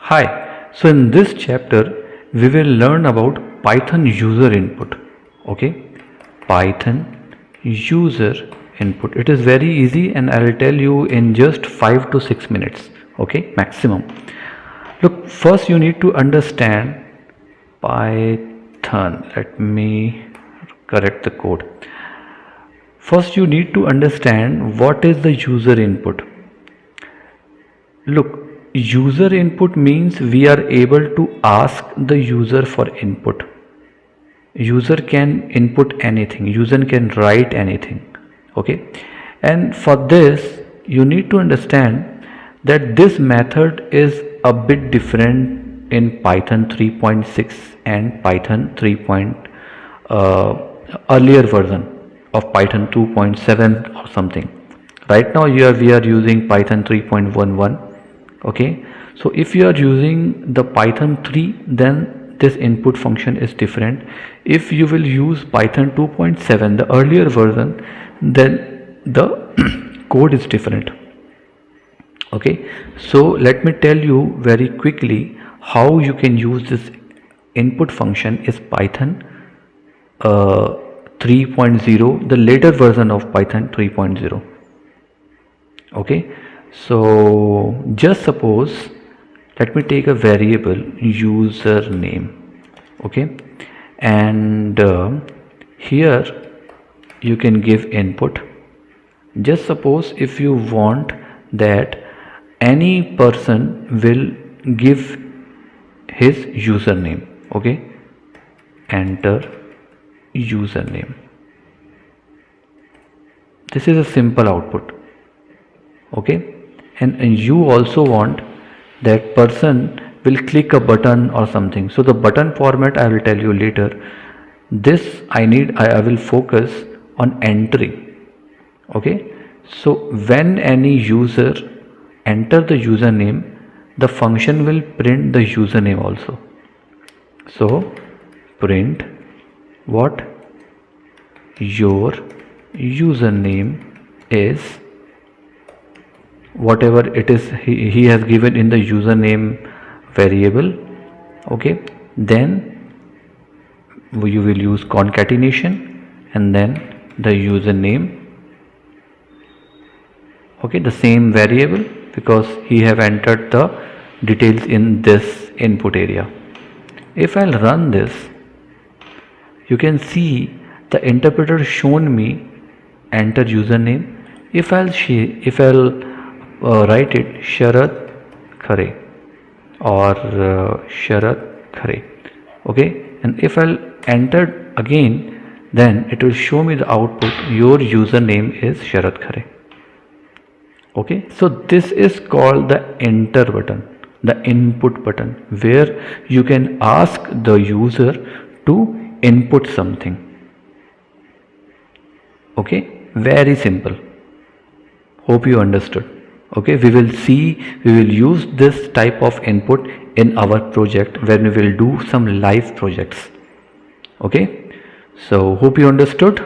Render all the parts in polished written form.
Hi, so in this chapter we will learn about Python user input. Okay, Python user input. It is very easy and I will tell you in just 5 to 6 minutes. Okay, maximum. Look, first you need to understand Python. Let me correct the code. First you need to understand what is the user input. Look, user input means we are able to ask the user for input. User can input anything, user can write anything. Okay, and for this you need to understand that this method is a bit different in Python 3.6 and Python 3. Earlier version of Python 2.7 or something. Right now we are using Python 3.11. Okay, so if you are using the Python 3, then this input function is different. If you will use Python 2.7, the earlier version, then the code is different. Okay, so let me tell you very quickly how you can use this input function is Python 3.0, the later version of Python 3.0. Okay, so just suppose, let me take a variable username. Okay, and here you can give input. Just suppose if you want that any person will give his username. Okay, enter username. This is a simple output. Okay, and you also want that person will click a button or something. So the button format I will tell you later. This I will focus on entry. Okay, so when any user enter the username, the function will print the username also. So print what your username is, whatever it is he has given in the username variable. Okay, then you will use concatenation and then the username. Okay, the same variable because he have entered the details in this input area. If I'll run this, you can see the interpreter shown me enter username. If I'll write it Sharad Khare or Sharad Khare. Okay, and if I'll enter again, then it will show me the output your username is Sharad Khare. Okay, so this is called the enter button, the input button, where you can ask the user to input something. Okay, very simple. Hope you understood. Okay, we will use this type of input in our project when we will do some live projects. Okay, so hope you understood.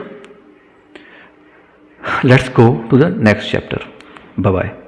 Let's go to the next chapter. Bye bye.